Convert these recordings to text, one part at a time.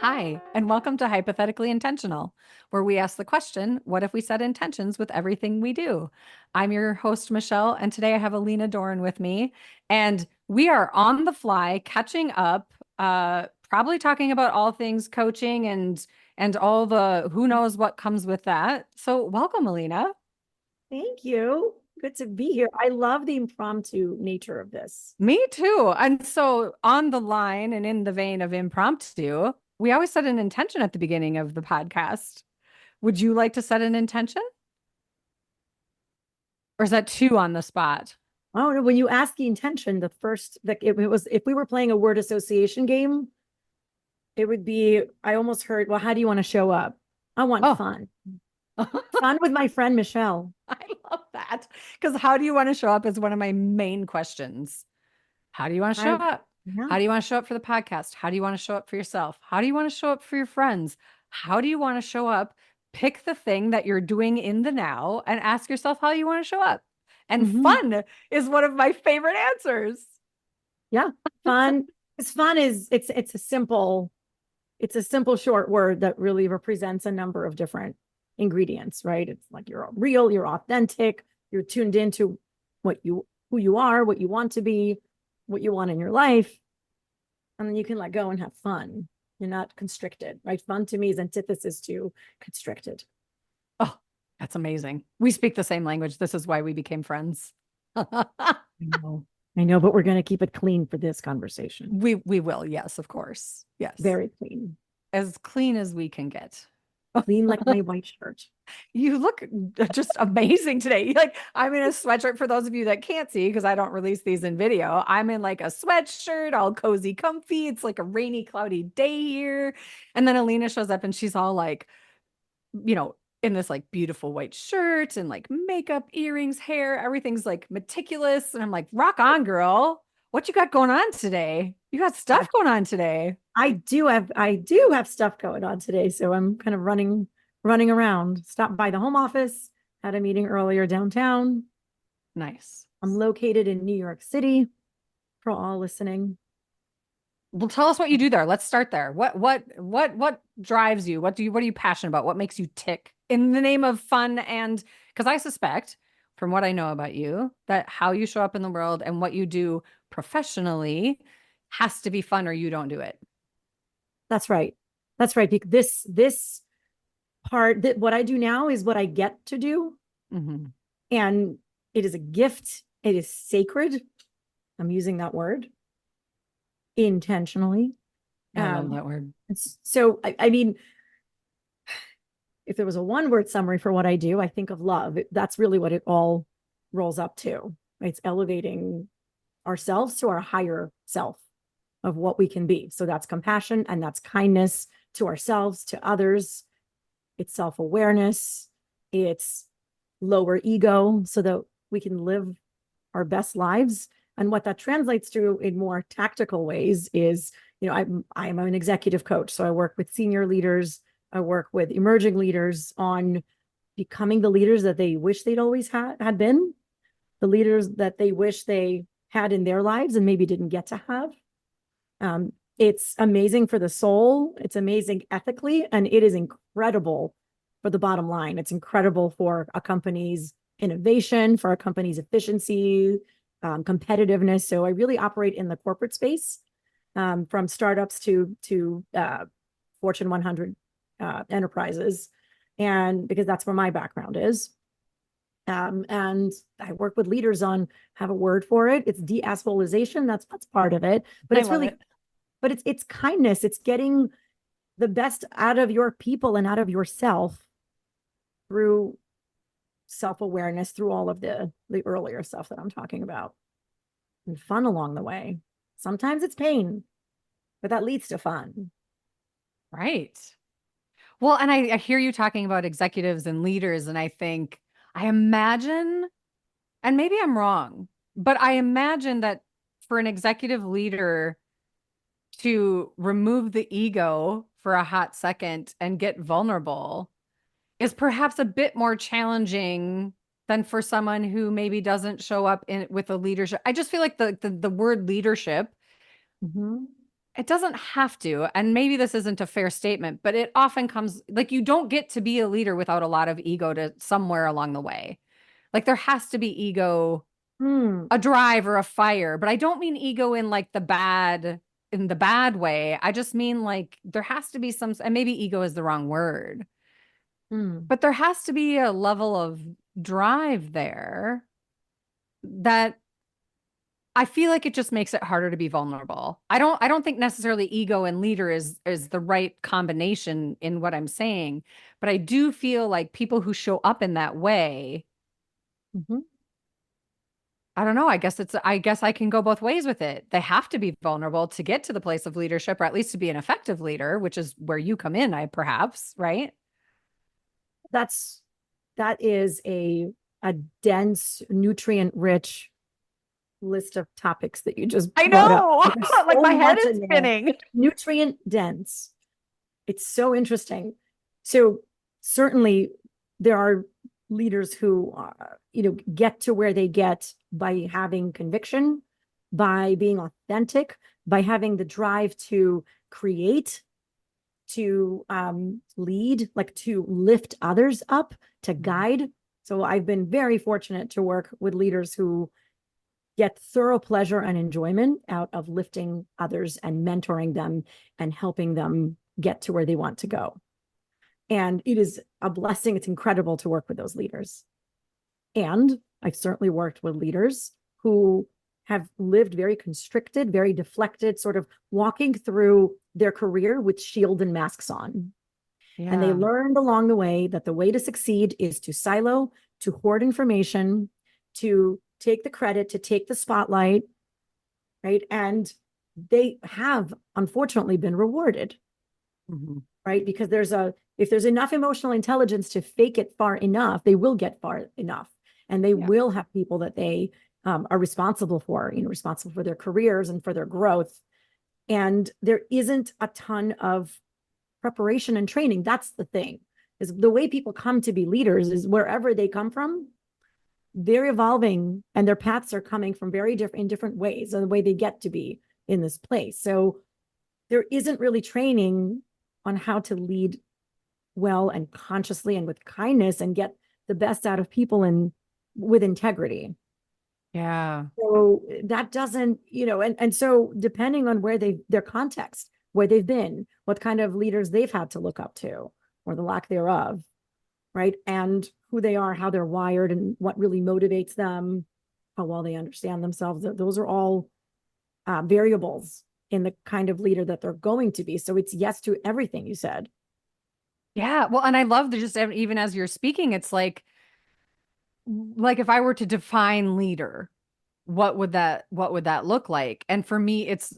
Hi, and welcome to Hypothetically Intentional, where we ask the question, what if we set intentions with everything we do? I'm your host, Michelle, and today I have Alina Doran with me, and we are on the fly catching up, probably talking about all things coaching and all the who knows what comes with that. So welcome, Alina. Thank you. Good to be here. I love the impromptu nature of this. Me too. And so on the line and in the vein of impromptu, we always set an intention at the beginning of the podcast. Would you like to set an intention? Or is that too on the spot? Oh no, when you ask the intention, the first like it was if we were playing a word association game, it would be I almost heard, well, how do you want to show up? I want Oh, fun. Fun with my friend Michelle. I love that. Because how do you want to show up is one of my main questions. How do you want to show I up? yeah. How do you want to show up for the podcast? How do you want to show up for yourself? How do you want to show up for your friends? How do you want to show up? Pick the thing that you're doing in the now and ask yourself how you want to show up. And Mhm. fun is one of my favorite answers. Yeah. Fun. It's fun is it's a simple short word that really represents a number of different ingredients, right? It's like you're real, you're authentic, you're tuned into who you are, what you want to be, what you want in your life, and then you can let go and have fun. You're not constricted, right? Fun to me is antithesis to constricted. Oh, that's amazing. We speak the same language. This is why we became friends. I know. I know, but we're going to keep it clean for this conversation. We will. Yes, of course. Yes. Very clean. As clean as we can get. Clean like my white shirt. You look just amazing today. Like I'm in a sweatshirt for those of you that can't see because I don't release these in video. I'm in like a sweatshirt, all cozy, comfy. It's like a rainy, cloudy day here. And then Alina shows up and she's all like, in this like beautiful white shirt and like makeup, earrings, hair, everything's like meticulous. And I'm like, rock on, girl. What you got going on today? You got stuff going on today. I do have stuff going on today. So I'm kind of running around. Stopped by the home office, had a meeting earlier downtown. Nice. I'm located in New York City for all listening. Well, tell us what you do there. Let's start there. What drives you? What are you passionate about? What makes you tick in the name of fun? And because I suspect from what I know about you that how you show up in the world and what you do professionally has to be fun or you don't do it. That's right. That's right. This part that what I do now is what I get to do. Mm-hmm. And it is a gift. It is sacred. I'm using that word intentionally. I love Um, that word. so I mean, if there was a one word summary for what I do, I think of love. That's really what it all rolls up to. It's elevating ourselves to our higher self of what we can be. So that's compassion and that's kindness to ourselves, to others. It's self awareness. It's lower ego so that we can live our best lives. And what that translates to in more tactical ways is, I'm an executive coach. So I work with senior leaders. I work with emerging leaders on becoming the leaders that they wish they'd always had been, the leaders that they wish they had in their lives and maybe didn't get to have. It's amazing for the soul. It's amazing ethically, and it is incredible for the bottom line. It's incredible for a company's innovation, for a company's efficiency, competitiveness. So I really operate in the corporate space, from startups to Fortune 100 enterprises, and because that's where my background is. And I work with leaders on have a word for it. It's de-assholization. That's part of it, but I it's love really, it. but it's kindness. It's getting the best out of your people and out of yourself through self-awareness, through all of the earlier stuff that I'm talking about, and fun along the way. Sometimes it's pain, but that leads to fun. Right. Well, and I hear you talking about executives and leaders, and I imagine, and maybe I'm wrong, but I imagine that for an executive leader to remove the ego for a hot second and get vulnerable is perhaps a bit more challenging than for someone who maybe doesn't show up in with a leadership. I just feel like the word leadership Mm-hmm. it doesn't have to. And maybe this isn't a fair statement, but it often comes like you don't get to be a leader without a lot of ego to somewhere along the way. Like there has to be ego, Hmm. a drive or a fire, but I don't mean ego in the bad way. I just mean like there has to be some, and maybe ego is the wrong word, Hmm. but there has to be a level of drive there that I feel like it just makes it harder to be vulnerable. I don't think necessarily ego and leader is the right combination in what I'm saying, but I do feel like people who show up in that way, Mhm. I don't know, I guess I can go both ways with it. They have to be vulnerable to get to the place of leadership or at least to be an effective leader, which is where you come in, I perhaps, right? That's that is a dense, nutrient-rich list of topics that you just I brought up. know. There's Like so my head much is in there. spinning. Nutrient dense. It's so interesting. So certainly there are leaders who get to where they get by having conviction, by being authentic, by having the drive to create, to lead, like to lift others up, to guide. So I've been very fortunate to work with leaders who get thorough pleasure and enjoyment out of lifting others and mentoring them and helping them get to where they want to go. And it is a blessing. It's incredible to work with those leaders. And I've certainly worked with leaders who have lived very constricted, very deflected, sort of walking through their career with shield and masks on. And they Yeah. learned along the way that the way to succeed is to silo, to hoard information, to take the credit, to take the spotlight, right? And they have unfortunately been rewarded, Mhm. right? Because if there's enough emotional intelligence to fake it far enough, they will get far enough. And they Yeah. will have people that they are responsible for, responsible for their careers and for their growth. And there isn't a ton of preparation and training. That's the thing, is the way people come to be leaders is wherever they come from, they're evolving and their paths are coming from very different in different ways of the way they get to be in this place. So there isn't really training on how to lead well and consciously and with kindness and get the best out of people and with integrity. Yeah. So that doesn't, and so depending on where their context, where they've been, what kind of leaders they've had to look up to or the lack thereof, right? And who they are, how they're wired, and what really motivates them, how well they understand themselves. Those are all variables in the kind of leader that they're going to be. So it's yes to everything you said. Yeah. Well, and I love that just even as you're speaking, it's like if I were to define leader, what would that look like? And for me, it's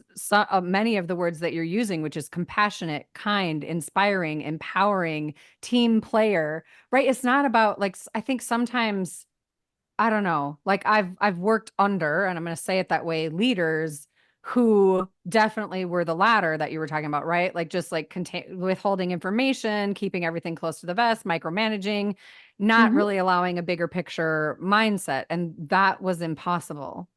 many of the words that you're using, which is compassionate, kind, inspiring, empowering, team player, right? It's not about like I think sometimes I don't know. Like I've worked under, and I'm going to say it that way, leaders who definitely were the latter that you were talking about, right? Like just like withholding information, keeping everything close to the vest, micromanaging, not Mm-hmm. really allowing a bigger picture mindset, and that was impossible.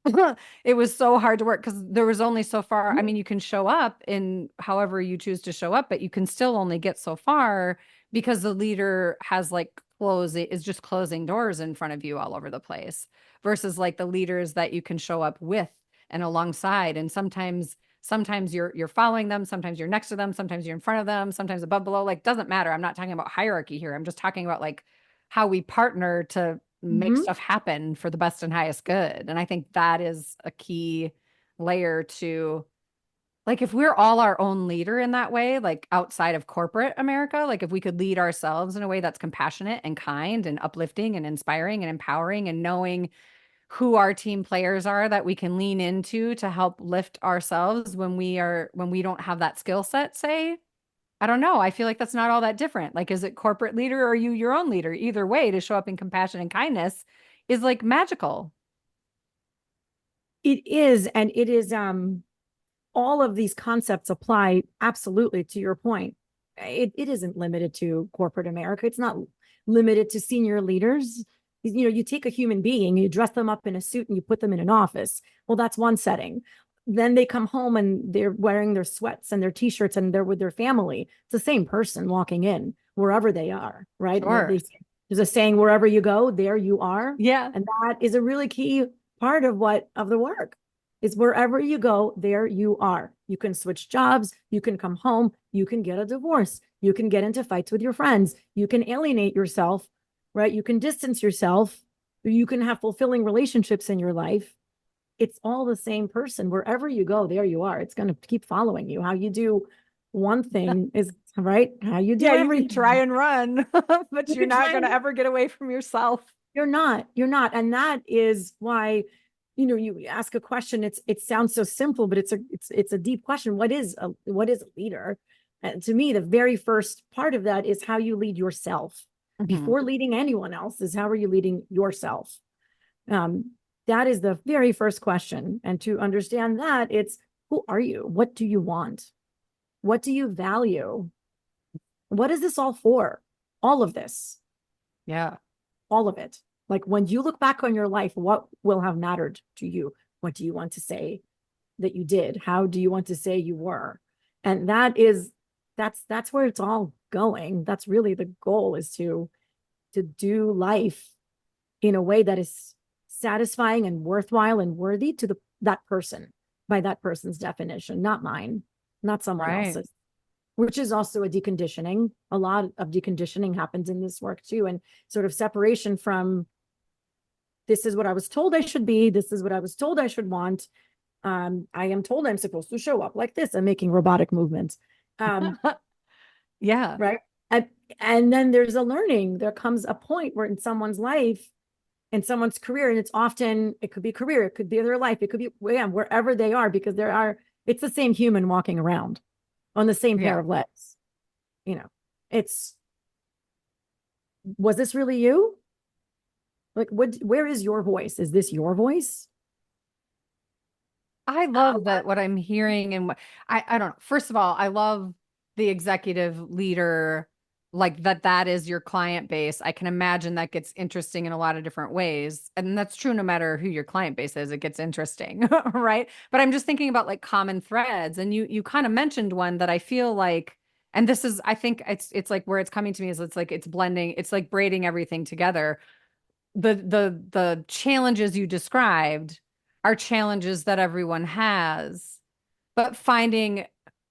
It was so hard to work because there was only so far. I mean, you can show up in however you choose to show up, but you can still only get so far because the leader has like is just closing doors in front of you all over the place versus like the leaders that you can show up with and alongside. And sometimes you're following them, sometimes you're next to them, sometimes you're in front of them, sometimes above, below, like doesn't matter. I'm not talking about hierarchy here. I'm just talking about like how we partner to make Mm-hmm. stuff happen for the best and highest good. And I think that is a key layer to like if we're all our own leader in that way, like outside of corporate America, like if we could lead ourselves in a way that's compassionate and kind and uplifting and inspiring and empowering and knowing who our team players are that we can lean into to help lift ourselves when we don't have that skill set, say, I don't know. I feel like that's not all that different. Like, is it corporate leader or are you your own leader? Either way, to show up in compassion and kindness is like magical. It is, and it is all of these concepts apply absolutely to your point. It isn't limited to corporate America. It's not limited to senior leaders. You take a human being, you dress them up in a suit and you put them in an office. Well, that's one setting. then they come home and they're wearing their sweats and their t-shirts and they're with their family. It's the same person walking in wherever they are, right? Sure. There's a saying, wherever you go, there you are. Yeah. And that is a really key part of the work is wherever you go, there you are. You can switch jobs. You can come home. You can get a divorce. You can get into fights with your friends. You can alienate yourself, right? You can distance yourself. You can have fulfilling relationships in your life. It's all the same person. Wherever you go, there you are. It's going to keep following you. How you do one thing is right. How you do Yeah, you can try everything. and run, but You you're can not try going and to ever get away from yourself. you're not. And that is why, you ask a question. It sounds so simple, but it's a deep question. What is a leader? And to me, the very first part of that is how you lead yourself. Mhm. Before leading anyone else is how are you leading yourself? That is the very first question. And to understand that, it's who are you? What do you want? What do you value? What is this all for? All of this, Yeah. all of it. Like when you look back on your life, what will have mattered to you? What do you want to say that you did? How do you want to say you were? And that's where it's all going. That's really the goal, is to do life in a way that is satisfying and worthwhile and worthy to that person, by that person's definition, not mine, not someone Right. else's, which is also a deconditioning. A lot of deconditioning happens in this work too, and sort of separation from, this is what I was told I should be, this is what I was told I should want. I am told I'm supposed to show up like this. I'm making robotic movements. Yeah. Right. And, and then there's a learning. There comes a point where in someone's life, in someone's career, and it could be career, it could be their life, it could be wherever they are, because it's the same human walking around on the same pair Yeah. of legs. It's, was this really you? Like, where is your voice? Is this your voice? I love that what I'm hearing and I don't know. First of all, I love the executive leader, like that is your client base. I can imagine that gets interesting in a lot of different ways. And that's true no matter who your client base is, it gets interesting, right? But I'm just thinking about like common threads, and you kind of mentioned one that I feel like, and this is, I think it's like where it's coming to me is it's like it's blending, it's like braiding everything together. The challenges you described are challenges that everyone has, but finding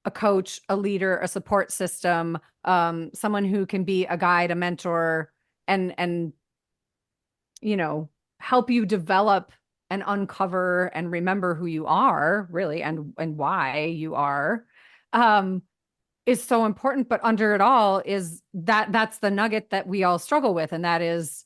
a coach, a leader, a support system, someone who can be a guide, a mentor, and help you develop and uncover and remember who you are really, and why you are, um, is so important. But under it all is that's the nugget that we all struggle with, and that is,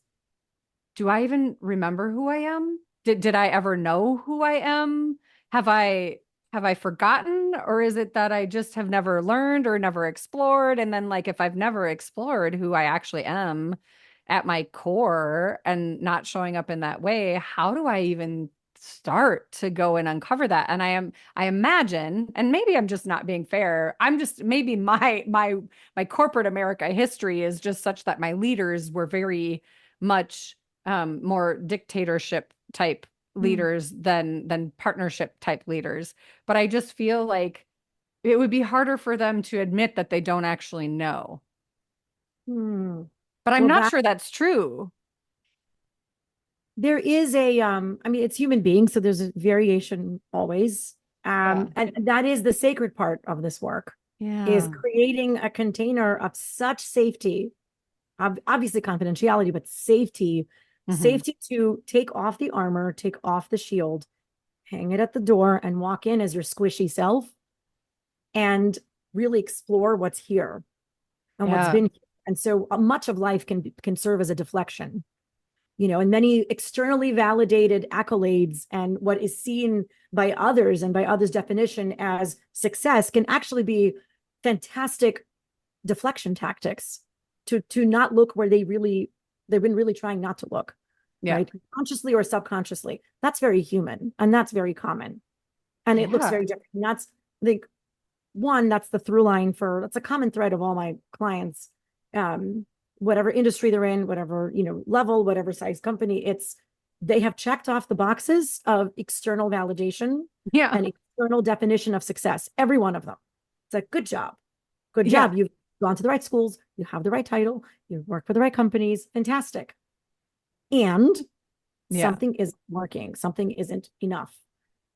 do I even remember who I am? Did I ever know who I am? Have I have I forgotten, or is it that I just have never learned or never explored? And then like if I've never explored who I actually am at my core and not showing up in that way, how do I even start to go and uncover that? And I imagine, and maybe I'm just not being fair. I'm just maybe my corporate America history is just such that my leaders were very much more dictatorship type Hmm. leaders than partnership type leaders. But I just feel like it would be harder for them to admit that they don't actually know. Hmm. But I'm Well, not that sure that's true. there is I mean, it's human beings, so there's a variation always. Yeah. And that is the sacred part of this work, is Yeah. creating a container of such safety, obviously confidentiality, but safety, Hmm. safety to take off the armor, take off the shield, hang it at the door, and walk in as your squishy self and really explore what's here and what's Yeah. been here. And so much of life can serve as a deflection, and many externally validated accolades and what is seen by others and by others' definition as success can actually be fantastic deflection tactics to not look where they've been really trying not to look, Yeah. right? Consciously or subconsciously. That's very human and that's very common. And it looks Yeah. very different. And that's, I think, that's the through line that's a common thread of all my clients. Whatever industry they're in, whatever, level, whatever size company, they have checked off the boxes of external validation Yeah. and external definition of success, every one of them. It's like, good job. Good Yeah. job. You've gone to the right schools. You have the right title. You work for the right companies. Fantastic. And Yeah. something isn't working. Something isn't enough.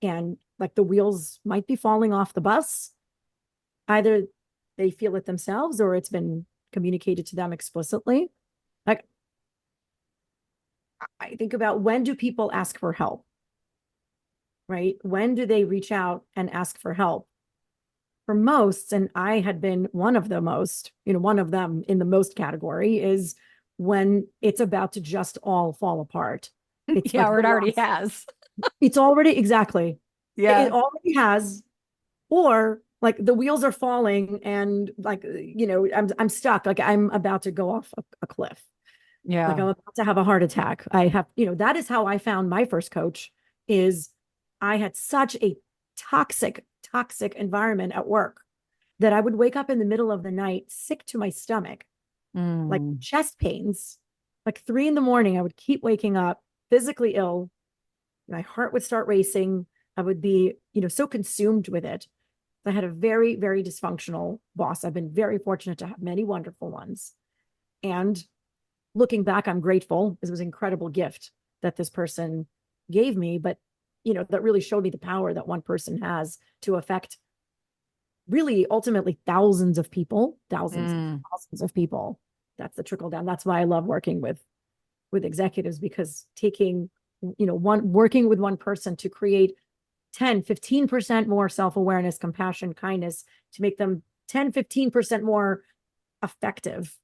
And like the wheels might be falling off the bus. Either they feel it themselves or it's been communicated to them explicitly. Like, I think about, when do people ask for help? Right? When do they reach out and ask for help? For most, and I had been one of the most, one of them in the most category, is when it's about to just all fall apart. It's Yeah, like or the it already last, has. it's already, exactly. It Yeah. already has, or like the wheels are falling and like, I'm stuck. Like I'm about to go off a cliff. Like Yeah. I'm about to have a heart attack. I have, that is how I found my first coach. Is I had such a toxic environment at work that I would wake up in the middle of the night sick to my stomach, like Mm. chest pains, like 3 a.m. I would keep waking up physically ill. My heart would start racing. I would be, so consumed with it. I had a very, very dysfunctional boss. I've been very fortunate to have many wonderful ones. And looking back, I'm grateful. It was an incredible gift that this person gave me, but that really showed me the power that one person has to affect really ultimately thousands of people, thousands and Mm. thousands of people. That's the trickle down. That's why I love working with executives, because taking, working with one person to create 10-15% more self-awareness, compassion, kindness, to make them 10-15% more effective,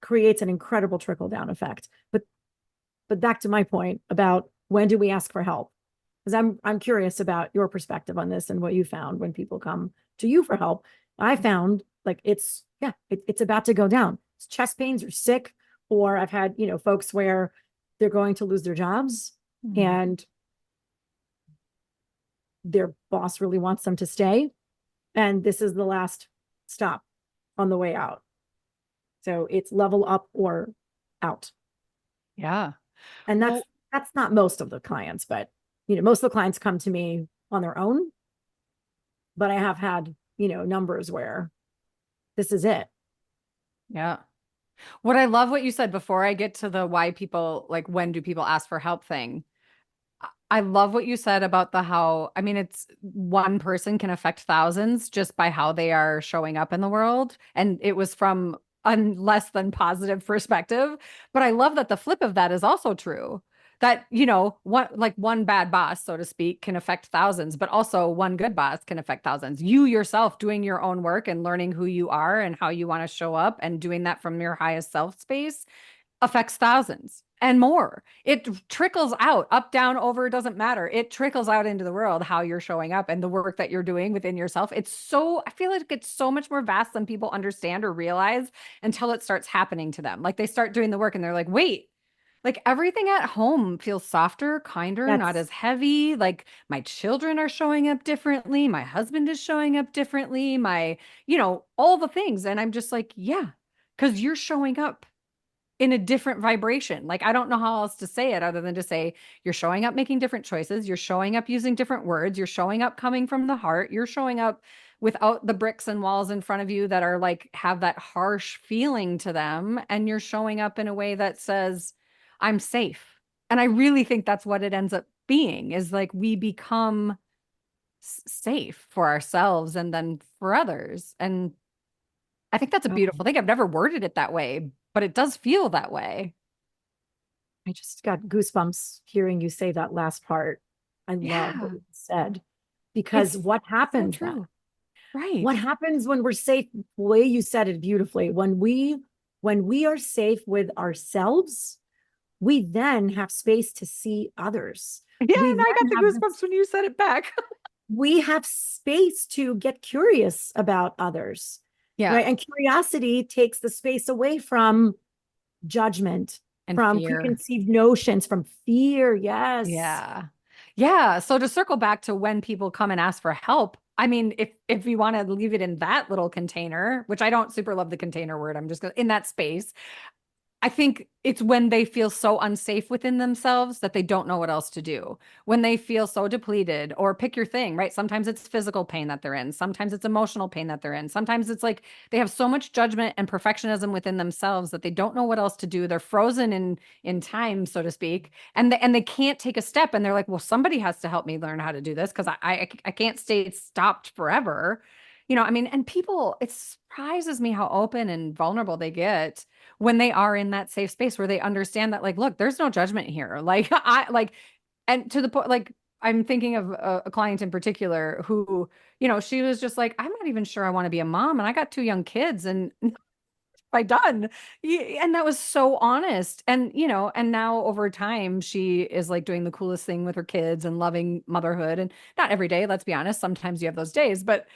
creates an incredible trickle down effect. But back to my point about, when do we ask for help? Because I'm curious about your perspective on this and what you found when people come to you for help. I found like it's about to go down. It's chest pains or sick, or I've had, folks where they're going to lose their jobs Mm. and their boss really wants them to stay. And this is the last stop on the way out. So it's level up or out. Yeah. And that's Well, that's not most of the clients, but most of the clients come to me on their own. But I have had, numbers where this is it. yeah. What I love what you said before I get to the why people like when do people ask for help thing. I love what you said about the how, I mean, it's one person can affect thousands just by how they are showing up in the world. And it was from a less than positive perspective. But I love that the flip of that is also true. That, one bad boss, so to speak, can affect thousands, but also one good boss can affect thousands. You yourself doing your own work and learning who you are and how you want to show up and doing that from your highest self space affects thousands and more. It trickles out, up, down, over, doesn't matter. It trickles out into the world how you're showing up and the work that you're doing within yourself. I feel like it's so much more vast than people understand or realize until it starts happening to them. Like they start doing the work and they're like, wait, like everything at home feels softer, kinder, not That's as heavy. Like my children are showing up differently. My husband is showing up differently. All the things. And I'm just like, yeah, because you're showing up in a different vibration. Like, I don't know how else to say it other than to say you're showing up making different choices. You're showing up using different words. You're showing up coming from the heart. You're showing up without the bricks and walls in front of you that are like have that harsh feeling to them. And you're showing up in a way that says, I'm safe. And I really think that's what it ends up being is like we become safe for ourselves and then for others. And I think that's a oh, beautiful thing. I've never worded it that way, but it does feel that way. I just got goosebumps hearing you say that last part. I love what Yeah, you said, because it's what so happens then? true. Right. What happens when we're safe? The way you said it beautifully. When we are safe with ourselves, we then have space to see others. Yeah, We and I got then the have this, goosebumps when you said it back. we have space to get curious about others. Yeah. Right. And curiosity takes the space away from judgment, And from fear. preconceived notions, from fear. Yes. Yeah. Yeah. So to circle back to when people come and ask for help, I mean, if you want to leave it in that little container, which I don't super love the container word, I'm just gonna in that space. I think it's when they feel so unsafe within themselves that they don't know what else to do. When they feel so depleted, or pick your thing, right? Sometimes it's physical pain that they're in. Sometimes it's emotional pain that they're in. Sometimes it's like they have so much judgment and perfectionism within themselves that they don't know what else to do. They're frozen in time, so to speak, and they can't take a step. And they're like, well, somebody has to help me learn how to do this because I can't stay stopped forever. I mean, and people, it surprises me how open and vulnerable they get when they are in that safe space where they understand that, like, look, there's no judgment here. Like, and to the point, like, I'm thinking of a client in particular who, she was just like, I'm not even sure I want to be a mom, and I got two young kids, and I done. And that was so honest. And, and now over time, she is like doing the coolest thing with her kids and loving motherhood. And not every day, let's be honest. Sometimes you have those days, but,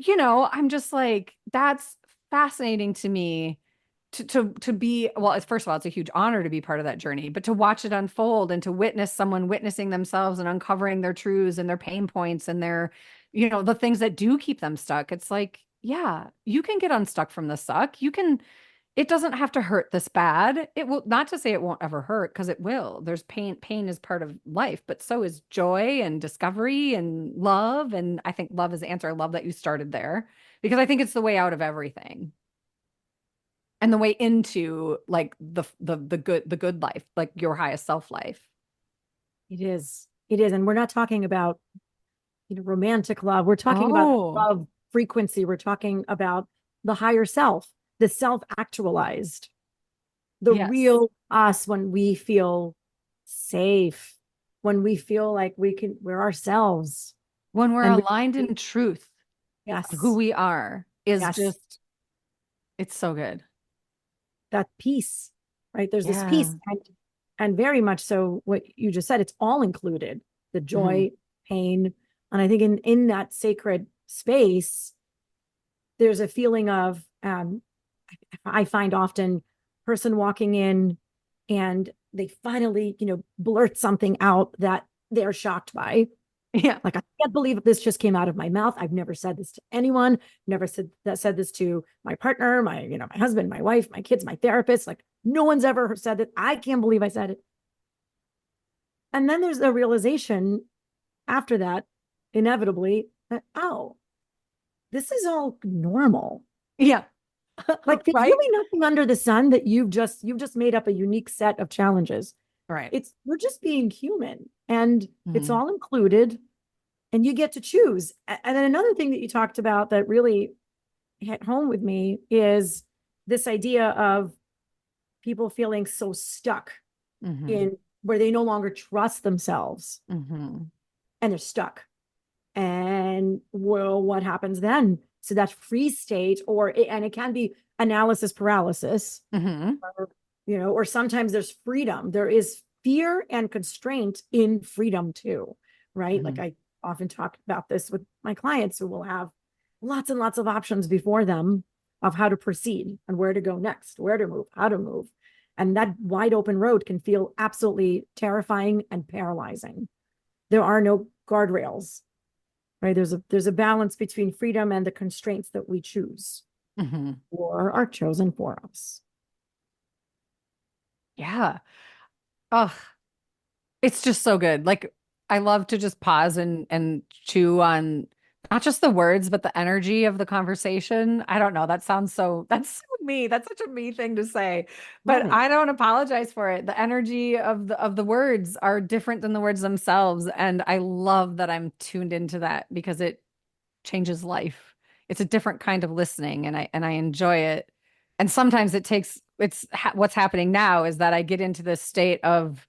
I'm just like, that's fascinating to me to be, well, it's, first of all, it's a huge honor to be part of that journey, but to watch it unfold and to witness someone witnessing themselves and uncovering their truths and their pain points and their, the things that do keep them stuck. It's like, yeah, you can get unstuck from the suck. It doesn't have to hurt this bad. It will, not to say it won't ever hurt, because it will. There's pain. Pain is part of life, but so is joy and discovery and love. And I think love is the answer. I love that you started there, because I think it's the way out of everything and the way into like the good life, like your highest self life. It is. It is. And we're not talking about, romantic love. We're talking about Oh, love frequency. We're talking about the higher self, the self actualized, the yes. real us when we feel safe, when we feel like we're ourselves. When we're And aligned we, in truth on who yes, we are is yes, just, it's so good. that peace, right? There's this Yeah. peace. And very much so what you just said, it's all included, the Mhm. joy, pain. And I think in that sacred space, there's a feeling of I find often person walking in and they finally, blurt something out that they're shocked by. Yeah. Like, I can't believe this just came out of my mouth. I've never said this to anyone, never said this to my partner, my husband, my wife, my kids, my therapist. Like, no one's ever said that. I can't believe I said it. And then there's a realization after that, inevitably, that, oh, this is all normal. Yeah. Like, there's Right. really nothing under the sun that you've just made up a unique set of challenges. Right. It's We're just being human, and it's Mhm. all included, and you get to choose. And then another thing that you talked about that really hit home with me is this idea of people feeling so stuck Mhm. in where they no longer trust themselves Mhm. and they're stuck. And well, what happens then? So that free state, and it can be analysis paralysis, Mhm. or sometimes there's freedom. There is fear and constraint in freedom too, right? Like, Mhm. I often talk about this with my clients who will have lots and lots of options before them of how to proceed and where to go next, where to move, how to move. And that wide open road can feel absolutely terrifying and paralyzing. There are no guardrails, right? There's a balance between freedom and the constraints that we choose Mhm. or are chosen for us. Yeah. Oh, it's just so good. Like, I love to just pause and chew on not just the words, but the energy of the conversation. I don't know. That's so me. That's such a me thing to say. Love But it. I don't apologize for it. The energy of the words are different than the words themselves. And I love that I'm tuned into that because it changes life. It's a different kind of listening, and I enjoy it. And sometimes what's happening now is that I get into this state of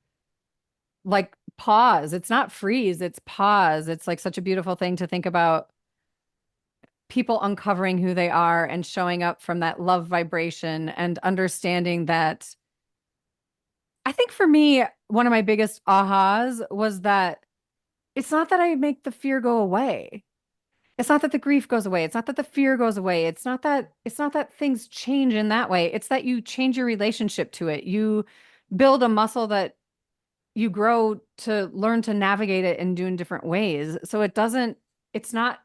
like pause. It's not freeze, it's pause. It's like such a beautiful thing to think about people uncovering who they are and showing up from that love vibration and understanding that. I think for me, one of my biggest ahas was that it's not that I make the fear go away. It's not that the grief goes away. It's not that the fear goes away. It's not that things change in that way. It's that you change your relationship to it. You build a muscle that you grow to learn to navigate it and do in different ways. So it's not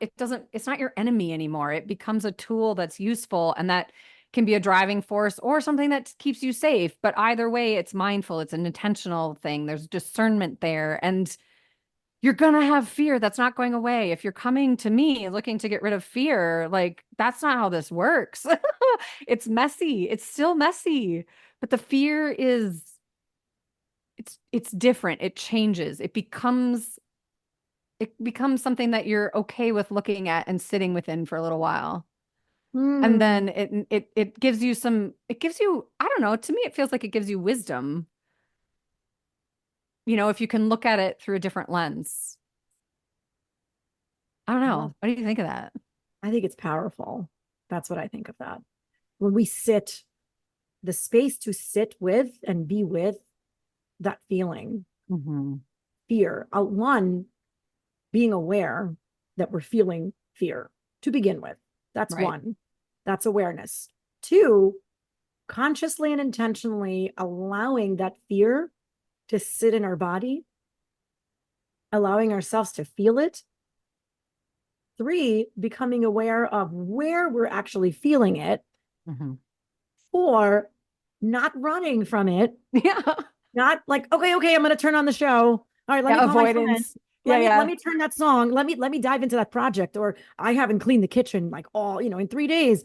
your enemy anymore. It becomes a tool that's useful, and that can be a driving force or something that keeps you safe. But either way, it's mindful, it's an intentional thing. There's discernment there. And you're going to have fear that's not going away. If you're coming to me looking to get rid of fear, like that's not how this works. It's messy. It's still messy. But the fear is it's different. It changes. It becomes something that you're okay with looking at and sitting within for a little while. And Hmm. then it gives you I don't know, to me it feels like it gives you wisdom, if you can look at it through a different lens. I don't I know. love, What do you think of that? I think it's powerful. That's what I think of that. When we sit, the space to sit with and be with that feeling, Hmm. fear. One, being aware that we're feeling fear to begin with. That's Right. one. That's awareness. Two, consciously and intentionally allowing that fear to sit in our body, allowing ourselves to feel it. Three, becoming aware of where we're actually feeling it. Hmm. Four, not running from it. Yeah. Not like, okay, I'm going to turn on the show. All right, let me Yeah. call my friend. Avoidance. Yeah. Let Yeah. me turn that song. Let me dive into that project. Or I haven't cleaned the kitchen like in 3 days.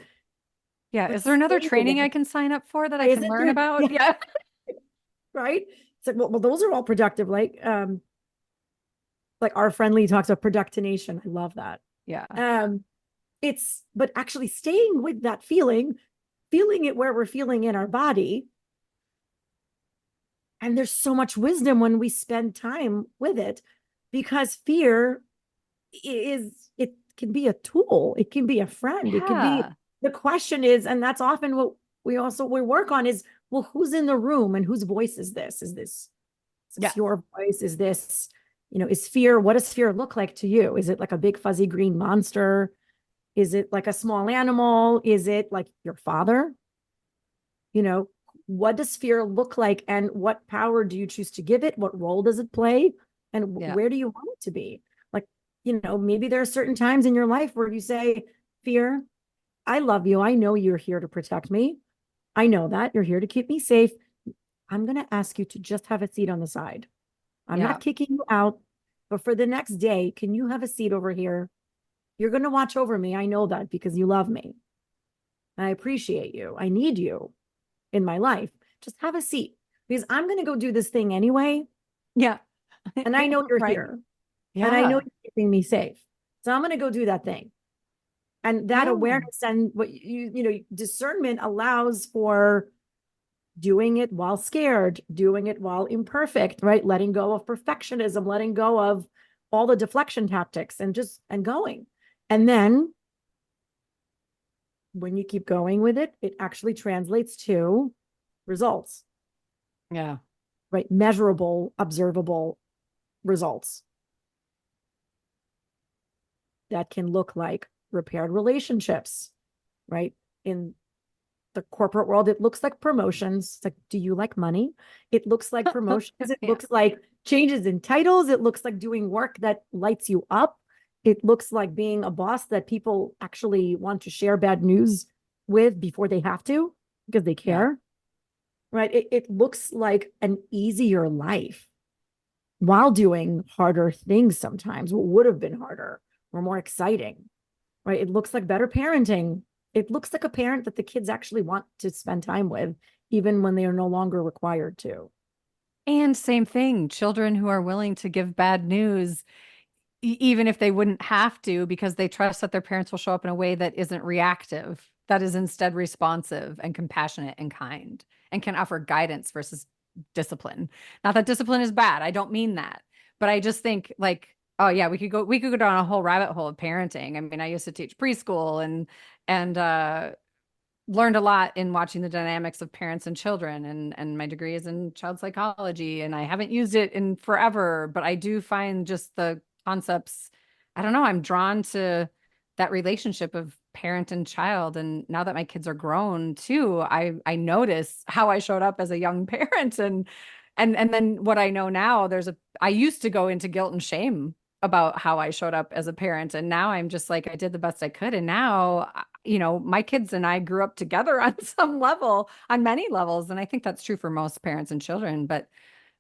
Yeah. But Is there another stay with training I it. can sign up for that I Is can it learn there? about? Yeah, Yeah. right. It's like, well, those are all productive. Like our friendly talks about productination. I love that. Yeah. Um, but actually staying with that feeling it where we're feeling in our body. And there's so much wisdom when we spend time with it, because fear it can be a tool, it can be a friend, it can be, Yeah. the question is, and that's often what we work on is, well, who's in the room and whose voice is this? Is this Yeah. your voice? Is this, is fear, what does fear look like to you? Is it like a big fuzzy green monster? Is it like a small animal? Is it like your father? You know, what does fear look like, and what power do you choose to give it? What role does it play? And Yeah. where do you want it to be? Like, maybe there are certain times in your life where you say, fear, I love you. I know you're here to protect me. I know that you're here to keep me safe. I'm going to ask you to just have a seat on the side. I'm Yeah. not kicking you out, but for the next day, can you have a seat over here? You're going to watch over me. I know that because you love me. I appreciate you. I need you in my life. Just have a seat because I'm going to go do this thing anyway. Yeah. And I know you're Right. here and I know Yeah. you're keeping me safe. So I'm going to go do that thing. And that Yeah. awareness and what discernment allows for doing it while scared, doing it while imperfect, right? Letting go of perfectionism, letting go of all the deflection tactics and going. And then when you keep going with it, it actually translates to results, Yeah. right? Measurable, observable results that can look like repaired relationships, right? In the corporate world, it looks like promotions. It's like, do you like money? It looks like promotions. It Yeah. looks like changes in titles. It looks like doing work that lights you up. It looks like being a boss that people actually want to share bad news with before they have to because they Yeah. care, right? It looks like an easier life while doing harder things sometimes, what would have been harder or more exciting, right? It looks like better parenting. It looks like a parent that the kids actually want to spend time with, even when they are no longer required to. And same thing, children who are willing to give bad news, even if they wouldn't have to, because they trust that their parents will show up in a way that isn't reactive, that is instead responsive and compassionate and kind, and can offer guidance versus discipline. Not that discipline is bad. I don't mean that. But I just think like, oh yeah, we could go down a whole rabbit hole of parenting. I mean, I used to teach preschool and learned a lot in watching the dynamics of parents and children, and my degree is in child psychology, and I haven't used it in forever, but I do find just the concepts, I don't know, I'm drawn to that relationship of parent and child. And now that my kids are grown too, I notice how I showed up as a young parent, and then what I know now, I used to go into guilt and shame about how I showed up as a parent, and now I'm just like, I did the best I could, and now my kids and I grew up together on some level, on many levels. And I think that's true for most parents and children. But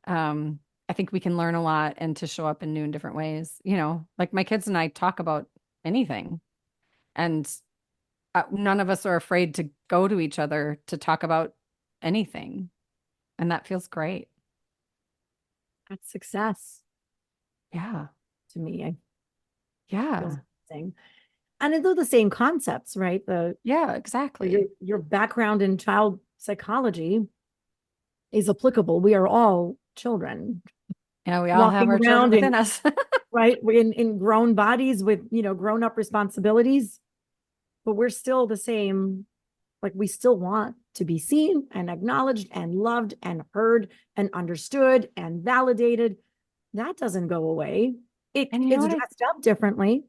I think we can learn a lot and to show up in new and different ways. Like my kids and I talk about anything, and none of us are afraid to go to each other to talk about anything. And that feels great. That's success Yeah. to me. It feels Yeah. amazing. And they're the same concepts, right? Yeah, Your exactly. your background in child psychology is applicable. We are all children Yeah, we all have walking our children around within in us. right in grown bodies with grown up responsibilities, but we're still the same. Like we still want to be seen and acknowledged and loved and heard and understood and validated. That doesn't go away. And you know It's what dressed up differently.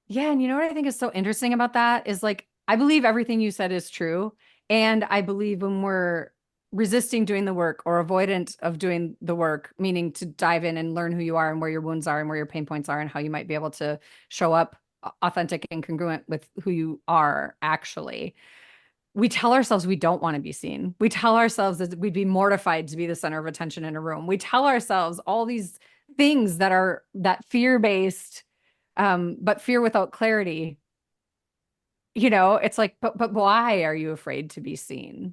yeah, and you know what I think is so interesting about that is like I believe everything you said is true. And I believe when we're resisting doing the work or avoidant of doing the work, meaning to dive in and learn who you are and where your wounds are and where your pain points are and how you might be able to show up authentic and congruent with who you are actually. We tell ourselves we don't want to be seen. We tell ourselves that we'd be mortified to be the center of attention in a room. We tell ourselves all these things that are that fear-based, but fear without clarity. It's like, but why are you afraid to be seen?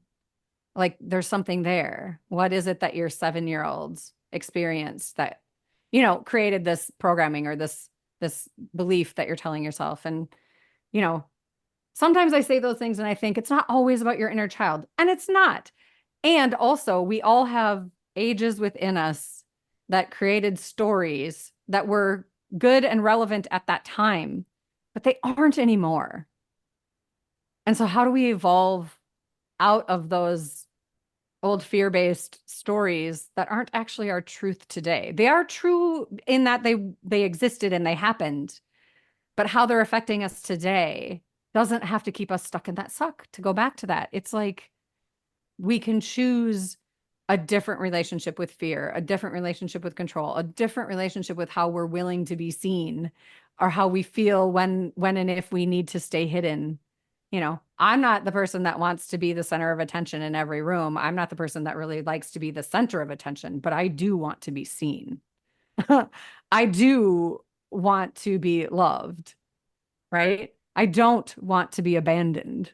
Like there's something there. What is it that your 7-year-olds experienced that, created this programming or this belief that you're telling yourself? And, you know, sometimes I say those things and I think it's not always about your inner child, and it's not. And also, we all have ages within us that created stories that were good and relevant at that time, but they aren't anymore. And so, how do we evolve out of those old fear-based stories that aren't actually our truth today? They are true in that they existed and they happened, but how they're affecting us today doesn't have to keep us stuck in that suck to go back to that. It's like we can choose a different relationship with fear, a different relationship with control, a different relationship with how we're willing to be seen or how we feel when and if we need to stay hidden. I'm not the person that wants to be the center of attention in every room. I'm not the person that really likes to be the center of attention, but I do want to be seen. I do want to be loved, right? I don't want to be abandoned.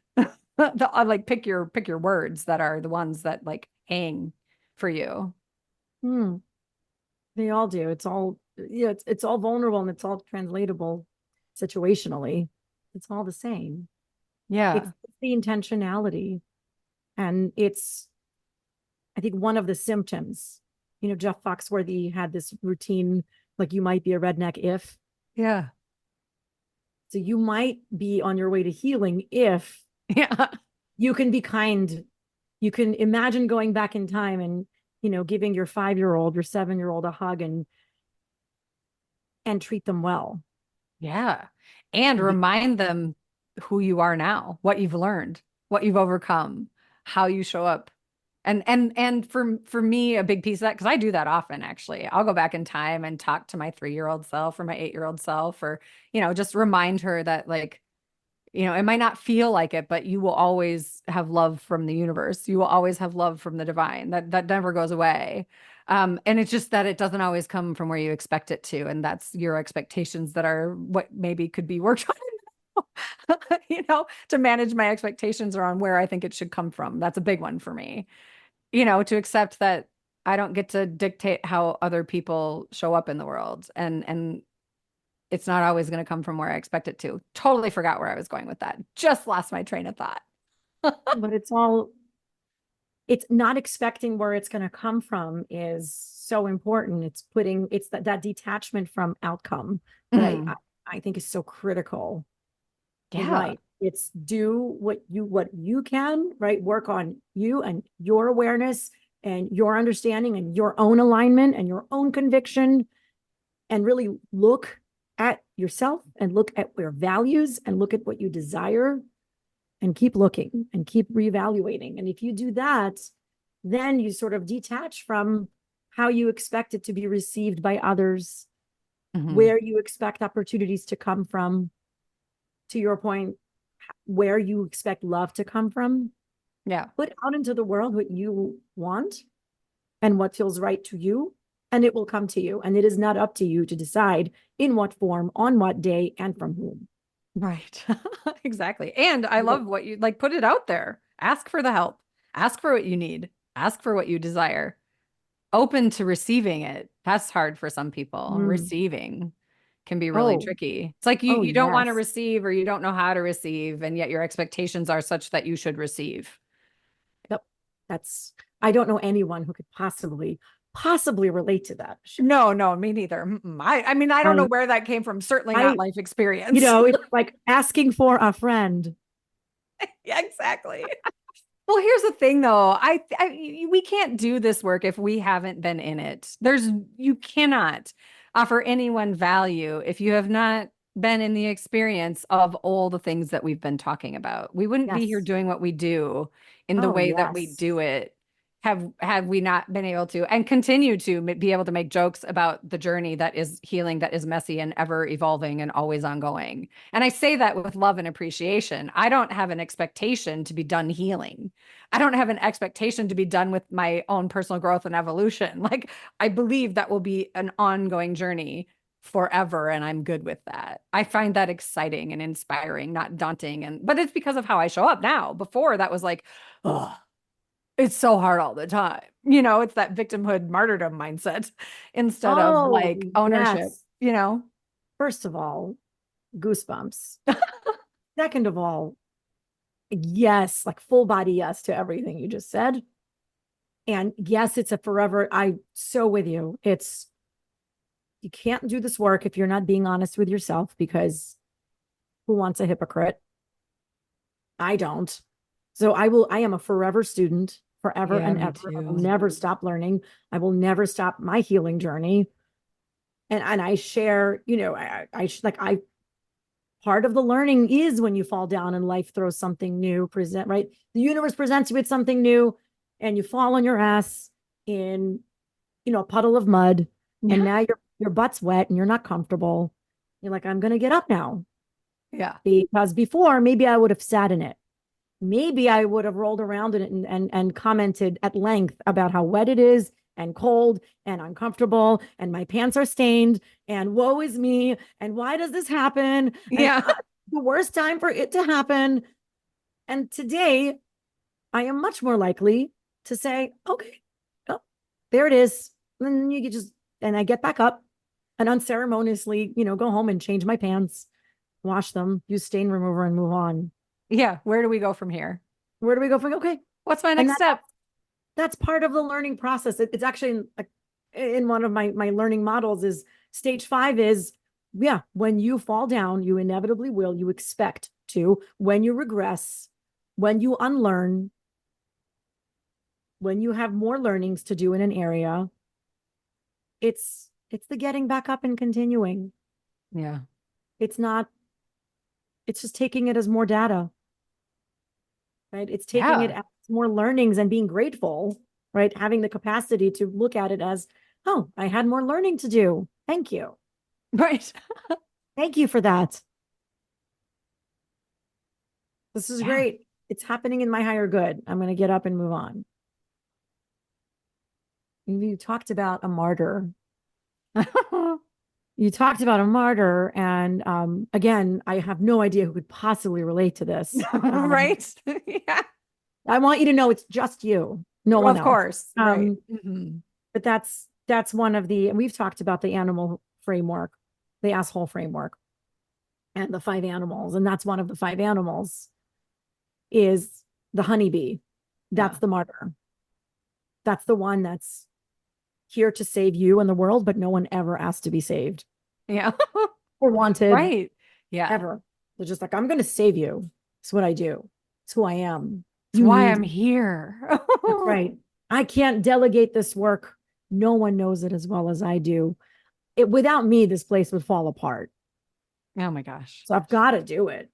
Like pick your words that are the ones that like hang for you. Hmm. They all do. It's all it's all vulnerable and it's all translatable situationally. It's all the same. It's Yeah. the intentionality. And it's, I think, one of the symptoms. Jeff Foxworthy had this routine, like you might be a redneck if. Yeah. So you might be on your way to healing if Yeah. you can be kind. You can imagine going back in time and, giving your 5-year-old, your 7-year-old a hug and treat them well. Yeah. And And be, remind them who you are now, what you've learned, what you've overcome, how you show up. And for me, a big piece of that, because I do that often actually. I'll go back in time and talk to my 3-year-old self or my 8-year-old self, or, just remind her that like, it might not feel like it, but you will always have love from the universe. You will always have love from the divine. That never goes away. And it's just that it doesn't always come from where you expect it to. And that's your expectations that are what maybe could be worked on, to manage my expectations around where I think it should come from. That's a big one for me, to accept that I don't get to dictate how other people show up in the world. And it's not always going to come from where I expect it to. Totally forgot where I was going with that. Just lost my train of thought. but it's not expecting where it's going to come from is so important. It's that detachment from outcome that Mm, I think is so critical. You're yeah. right. It's do what you can, right? Work on you and your awareness and your understanding and your own alignment and your own conviction, and really look at yourself and look at your values and look at what you desire and keep looking and keep reevaluating. And if you do that, then you sort of detach from how you expect it to be received by others, Hmm. where you expect opportunities to come from. To your point, where you expect love to come from. Yeah. Put out into the world what you want and what feels right to you, and it will come to you. And it is not up to you to decide in what form, on what day, and from whom. Right. Exactly. And I Yep. love what you like, put it out there. Ask for the help. Ask for what you need. Ask for what you desire. Open to receiving it. That's hard for some people. Mm. Receiving can be really Oh, tricky. It's like oh, you don't want to yes. receive or you don't know how to receive, and yet your expectations are such that you should receive. Yep. That's, I don't know anyone who could possibly relate to that. No, no, me neither. I mean, I don't know I, where that came from. Certainly not I, life experience. it's like asking for a friend. Yeah, exactly. Well, here's the thing though. We can't do this work if we haven't been in it. You cannot offer anyone value if you have not been in the experience of all the things that we've been talking about. We wouldn't be here Yes. doing what we do in the Oh, way that we yes. do it have we not been able to and continue to be able to make jokes about the journey that is healing, that is messy and ever evolving and always ongoing. And I say that with love and appreciation. I don't have an expectation to be done healing. I don't have an expectation to be done with my own personal growth and evolution. Like, I believe that will be an ongoing journey forever, and I'm good with that. I find that exciting and inspiring, not daunting. But it's because of how I show up now. Before that was like, oh, it's so hard all the time. It's that victimhood martyrdom mindset instead of like Oh, ownership, yes. you know? First of all, goosebumps. Second of all, yes, like full body yes to everything you just said. And yes, it's a forever. I so with you. You can't do this work if you're not being honest with yourself, because who wants a hypocrite? I don't. So I am a forever student, forever Yeah, and me ever. I will too. never stop learning. I will never stop my healing journey. And I share, I part of the learning is when you fall down and life throws something new, right? The universe presents you with something new and you fall on your ass in, a puddle of mud, and now your butt's wet and you're not comfortable. You're like, I'm going to get up now, Yeah. because before maybe I would have sat in it. Maybe I would have rolled around in it and commented at length about how wet it is and cold and uncomfortable and my pants are stained and woe is me and why does this happen, and Yeah. the worst time for it to happen. And today I am much more likely to say, okay, oh, there it is. And you just, and I get back up and unceremoniously, go home and change my pants, wash them, use stain remover, and move on. Yeah. Where do we go from here? Where do we go from? Okay. What's my And next step? that's part of the learning process. It's actually in one of my learning models is stage 5 is, yeah, when you fall down, you inevitably will, you expect to, when you regress, when you unlearn, when you have more learnings to do in an area, it's the getting back up and continuing. Yeah. It's not, it's just taking it as more data, right? It's taking it Yeah. as more learnings and being grateful, right? Having the capacity to look at it as, oh, I had more learning to do. Thank you. Right. Thank you for that. This is Yeah. great. It's happening in my higher good. I'm going to get up and move on. You talked about a martyr. You talked about a martyr. And again, I have no idea who could possibly relate to this. Right. Yeah. I want you to know it's just you, no one Of else. course. Right. Mhm. But that's one of the, and we've talked about the animal framework, the asshole framework, and the 5 animals. And that's one of the 5 animals is the honeybee. Yeah. That's the martyr. That's the one that's here to save you and the world, but no one ever asked to be saved Yeah. or wanted Right. Yeah. ever. They're just like, I'm going to save you. It's what I do. It's who I am. It's You why need I'm me. here. That's right. I can't delegate this work. No one knows it as well as I do. Without me, this place would fall apart. Oh my gosh. So I've got to do it.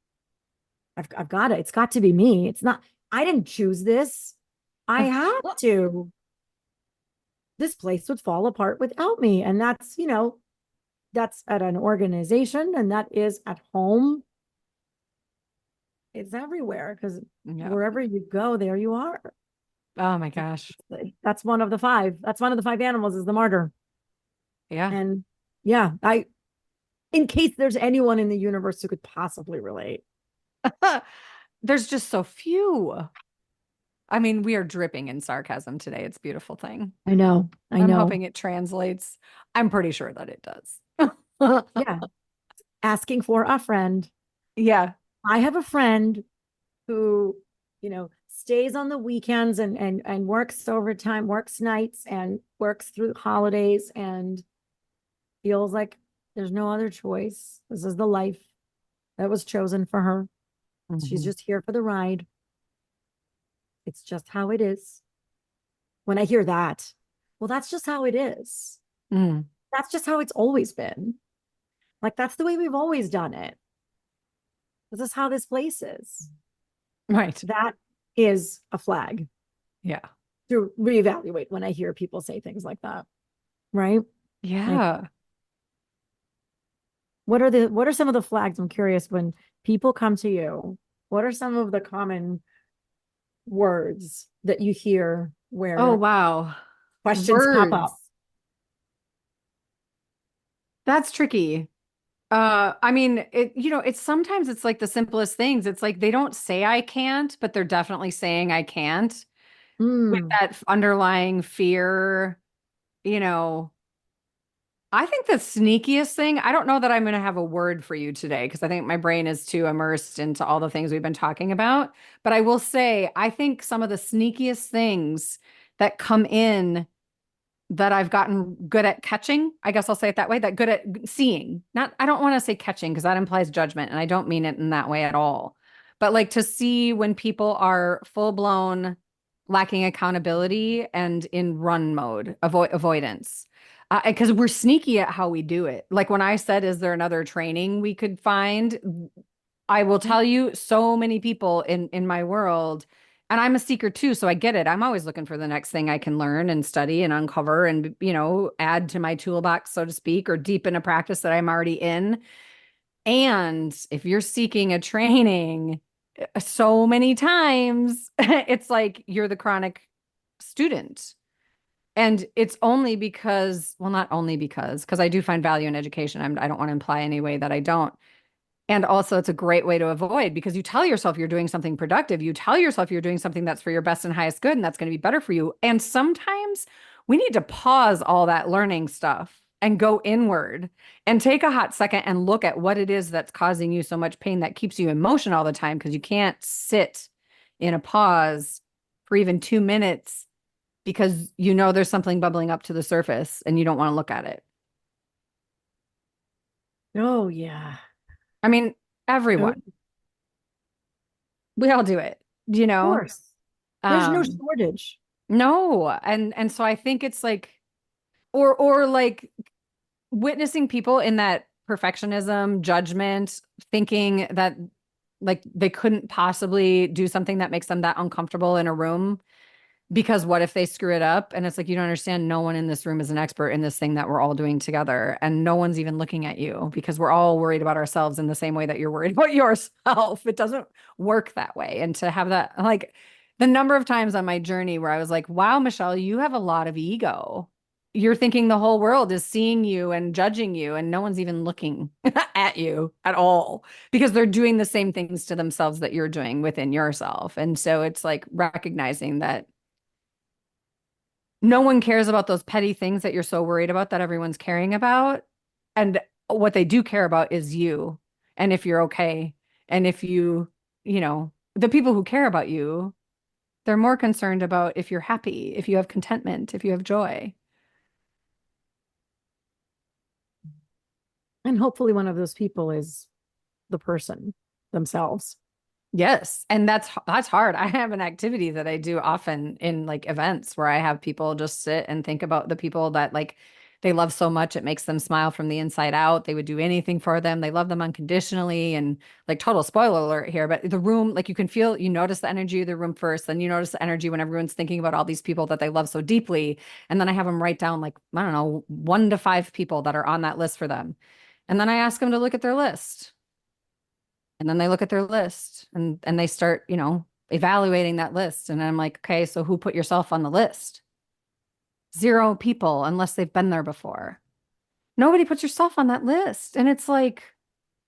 I've got to. It's got to be me. It's not, I didn't choose this. I have to. This place would fall apart without me. And that's, that's at an organization and that is at home. It's everywhere because Yeah. wherever you go, there you are. Oh my gosh. That's one of the five. That's one of the five animals is the martyr. Yeah. And yeah, in case there's anyone in the universe who could possibly relate. There's just so few. I mean, we are dripping in sarcasm today. It's a beautiful thing. I know. I I'm know. hoping it translates. I'm pretty sure that it does. Yeah. Asking for a friend. Yeah. I have a friend who, stays on the weekends and works overtime, works nights and works through holidays and feels like there's no other choice. This is the life that was chosen for her. She's Mhm. just here for the ride. It's just how it is. When I hear that, well, that's just how it is. Mm. That's just how it's always been. Like, that's the way we've always done it. This is how this place is. Right. That is a flag Yeah. to reevaluate when I hear people say things like that. Right? Like, Yeah. what are some of the flags? I'm curious when people come to you, what are some of the common words that you hear Oh, where wow. questions pop Words. up? That's tricky. I mean, it's sometimes it's like the simplest things. It's like they don't say I can't, but they're definitely saying I can't with Mm, that underlying fear, you know. I think the sneakiest thing, I don't know that I'm going to have a word for you today because I think my brain is too immersed into all the things we've been talking about. But I will say, I think some of the sneakiest things that come in that I've gotten good at catching, I guess I'll say it that way, that good at seeing. Not, I don't want to say catching because that implies judgment, and I don't mean it in that way at all. But like to see when people are full blown lacking accountability and in run mode, avoidance. Because we're sneaky at how we do it. Like when I said, is there another training we could find? I will yeah. tell you, so many people in my world, and I'm a seeker too, so I get it. I'm always looking for the next thing I can learn and study and uncover and add to my toolbox, so to speak, or deepen a practice that I'm already in. And if you're seeking a training, so many times it's like you're the chronic student. And it's only because, well, not only because I do find value in education. I don't want to imply any way that I don't. And also, it's a great way to avoid because you tell yourself you're doing something productive. You tell yourself you're doing something that's for your best and highest good, and that's going to be better for you. And sometimes we need to pause all that learning stuff and go inward and take a hot second and look at what it is that's causing you so much pain that keeps you in motion all the time because you can't sit in a pause for even 2 minutes because there's something bubbling up to the surface and you don't want to look at it. Oh, yeah. I mean, Oh, of everyone, we all do it, you know? course. There's no Um, shortage. no, and so I think it's like or like witnessing people in that perfectionism, judgment, thinking that like they couldn't possibly do something that makes them that uncomfortable in a room because what if they screw it up? And it's like you don't understand, no one in this room is an expert in this thing that we're all doing together, and no one's even looking at you because we're all worried about ourselves in the same way that you're worried about yourself. It doesn't work that way. And to have that, like the number of times on my journey where I was like, wow, Michelle, you have a lot of ego. You're thinking the whole world is seeing you and judging you, and no one's even looking at you at all because they're doing the same things to themselves that you're doing within yourself. And so it's like recognizing that no one cares about those petty things that you're so worried about that everyone's caring about. And what they do care about is you. And if you're okay. And if the people who care about you, they're more concerned about if you're happy, if you have contentment, if you have joy. And hopefully one of those people is the person themselves. Yes, and that's hard. I have an activity that I do often in like events where I have people just sit and think about the people that like they love so much it makes them smile from the inside out. They would do anything for them. They love them unconditionally and like total spoiler alert here, but the room like you notice the energy of the room first, then you notice the energy when everyone's thinking about all these people that they love so deeply, and then I have them write down like I don't know, 1 to 5 people that are on that list for them. And then I ask them to look at their list. And then they look at their list and they start, evaluating that list. And I'm like, okay, so who put yourself on the list? Zero people, unless they've been there before. Nobody puts yourself on that list. And it's like,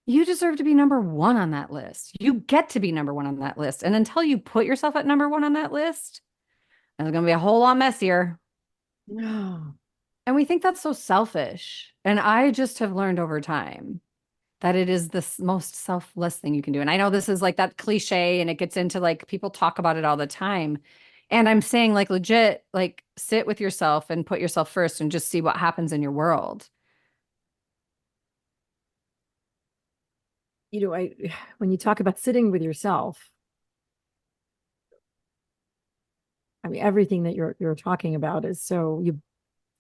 you deserve to be number one on that list. You get to be number one on that list. And until you put yourself at number one on that list, it's going to be a whole lot messier. No. And we think that's so selfish. And I just have learned over time that it is the most selfless thing you can do. And I know this is like that cliche and it gets into like people talk about it all the time. And I'm saying like legit, like sit with yourself and put yourself first and just see what happens in your world. I when you talk about sitting with yourself, I mean everything that you're talking about is so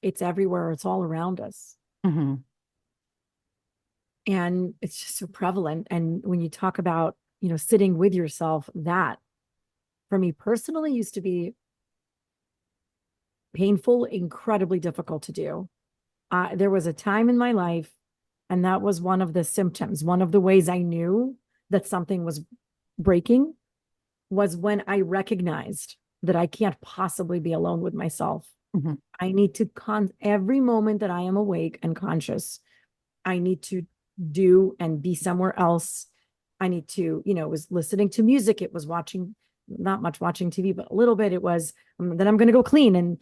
it's everywhere, it's all around us. Mm-hmm. And it's just so prevalent. And when you talk about, sitting with yourself, that for me personally used to be painful, incredibly difficult to do. There was a time in my life, and that was one of the symptoms, one of the ways I knew that something was breaking was when I recognized that I can't possibly be alone with myself. Mm-hmm. I need to every moment that I am awake and conscious, I need to do and be somewhere else. I need to, it was listening to music. It was watching, not much watching TV, but a little bit. It was, then I'm going to go clean. And,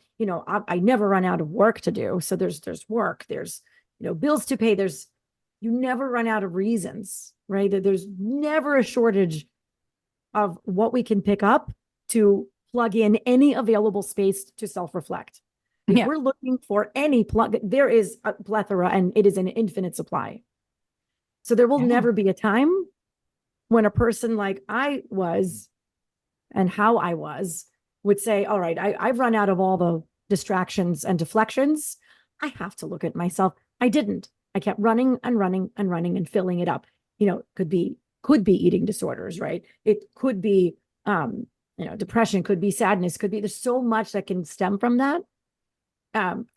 I never run out of work to do. So there's work, there's, bills to pay. You never run out of reasons, right? There's never a shortage of what we can pick up to plug in any available space to self-reflect. If Yeah. we're looking for any plug, there is a plethora and it is an infinite supply. So there will Yeah. never be a time when a person like I was and how I was would say, all right, I've run out of all the distractions and deflections. I have to look at myself. I didn't. I kept running and running and running and filling it up. Could be eating disorders, right? It could be depression, could be sadness, could be, there's so much that can stem from that.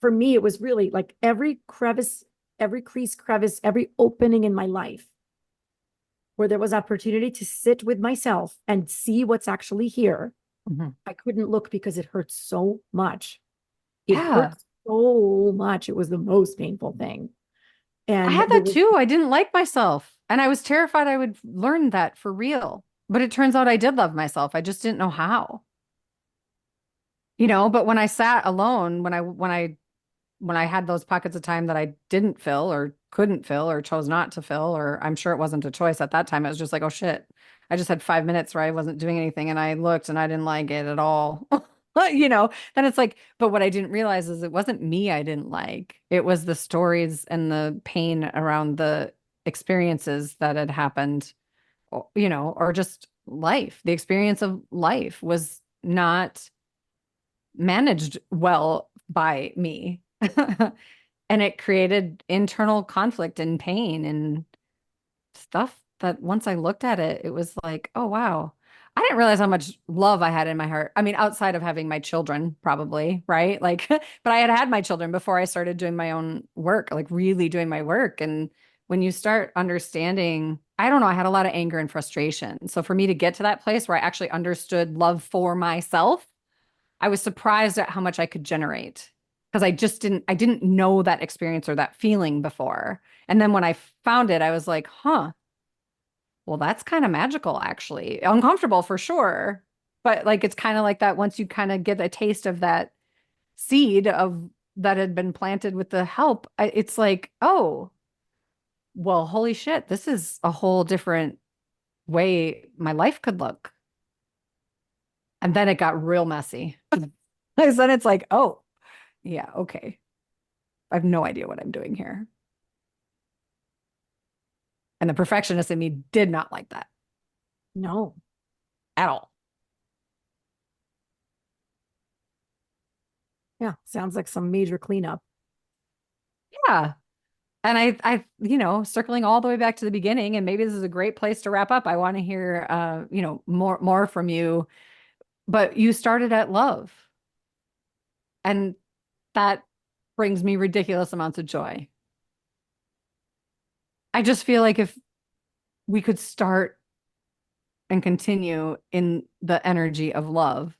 For me, it was really like every crevice, every crevice, every opening in my life where there was opportunity to sit with myself and see what's actually here. Mm-hmm. I couldn't look because it hurt so much. It Yeah. hurt so much. It was the most painful thing. I And had there that was, too. I didn't like myself. And I was terrified I would learn that for real. But it turns out I did love myself. I just didn't know how. But when I sat alone, when I had those pockets of time that I didn't fill or couldn't fill or chose not to fill, or I'm sure it wasn't a choice at that time. It was just like, oh shit. I just had 5 minutes where I wasn't doing anything and I looked and I didn't like it at all. Then it's like, but what I didn't realize is it wasn't me I didn't like. It was the stories and the pain around the experiences that had happened, or just life. The experience of life was not managed well by me. And it created internal conflict and pain and stuff that once I looked at it, it was like, oh, wow. I didn't realize how much love I had in my heart. I mean, outside of having my children, probably, right? Like, but I had my children before I started doing my own work, like really doing my work. And when you start understanding, I don't know, I had a lot of anger and frustration. So for me to get to that place where I actually understood love for myself, I was surprised at how much I could generate because I didn't know that experience or that feeling before. And then when I found it, I was like, huh, well, that's kind of magical, actually. Uncomfortable for sure. But like it's kind of like that once you kind of get a taste of that seed of that had been planted with the help, it's like, oh, well, holy shit, this is a whole different way my life could look. And then it got real messy. Because then it's like, oh, yeah, okay. I have no idea what I'm doing here. And the perfectionist in me did not like that no, at all. yeah, sounds like some major cleanup. Yeah. And circling all the way back to the beginning, and maybe this is a great place to wrap up. I want to hear, more from you. But you started at love, and that brings me ridiculous amounts of joy. I just feel like if we could start and continue in the energy of love.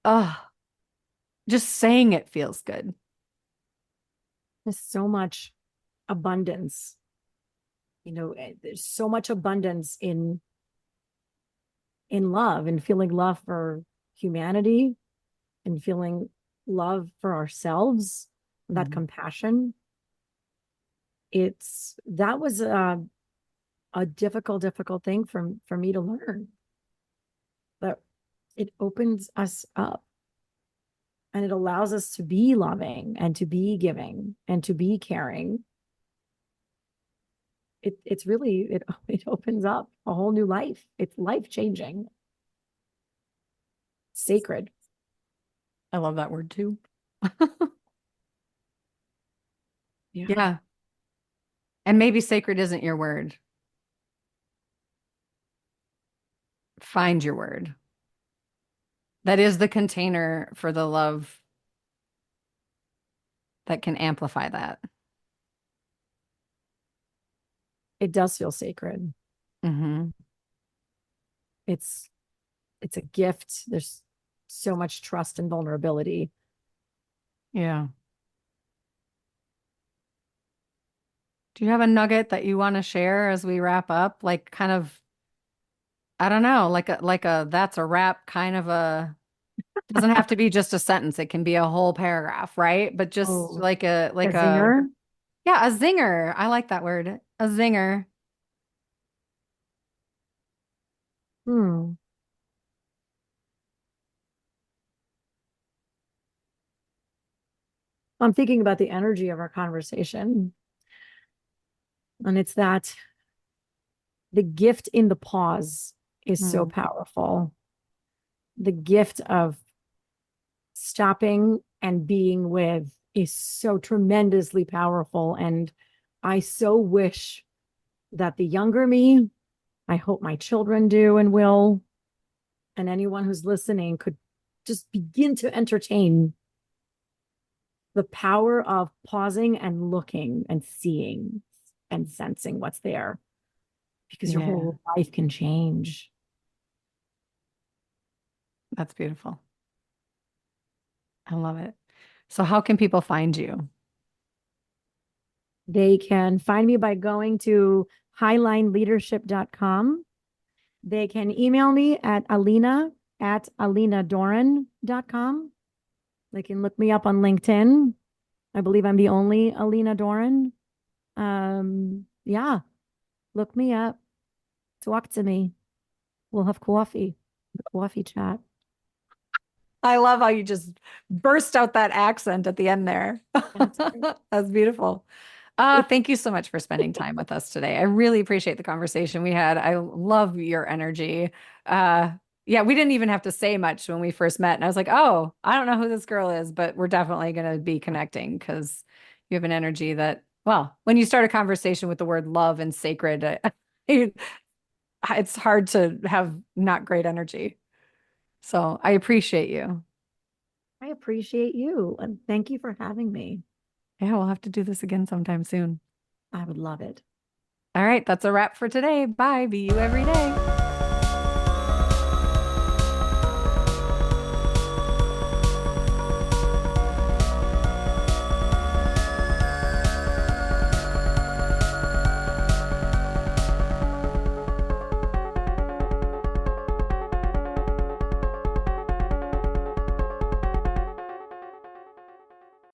Oh, just saying it feels good. There's so much abundance. There's so much abundance in love and feeling love for humanity and feeling love for ourselves, that compassion. That was a difficult thing for me to learn. But it opens us up and it allows us to be loving and to be giving and to be caring. It's really it opens up a whole new life. It's life changing, sacred. I love that word too. Yeah. Yeah. And maybe sacred isn't your word. Find your word. That is the container for the love that can amplify that. It does feel sacred. Mm-hmm. It's it's a gift. There's so much trust and vulnerability. Yeah. Do you have a nugget that you want to share as we wrap up? Like kind of, I don't know, like a that's a wrap kind of a doesn't have to be just a sentence. It can be a whole paragraph, right? But just Oh, like a a like a zinger. yeah, a zinger. I like that word. A zinger. Hmm. I'm thinking about the energy of our conversation. And it's that the gift in the pause is so Hmm. powerful. The gift of stopping and being with is so tremendously powerful. And I so wish that the younger me, I hope my children do and will, and anyone who's listening could just begin to entertain the power of pausing and looking and seeing and sensing what's there because your Yeah, whole life can change. that's beautiful. I love it. So how can people find you? They can find me by going to highlineleadership.com. They can email me at alina@alinadoran.com. They can look me up on LinkedIn. I believe I'm the only Alina Doran. Yeah, look me up. Talk to me. We'll have coffee chat. I love how you just burst out that accent at the end there. That's great. That's beautiful. Thank you so much for spending time with us today. I really appreciate the conversation we had. I love your energy. Uh, yeah, we didn't even have to say much when we first met. And I was like, oh, I don't know who this girl is, but we're definitely going to be connecting because you have an energy that, well, when you start a conversation with the word love and sacred, it's hard to have not great energy. So I appreciate you. I appreciate you and thank you for having me. Yeah, we'll have to do this again sometime soon. I would love it. All right, that's a wrap for today. Bye. Be you every day.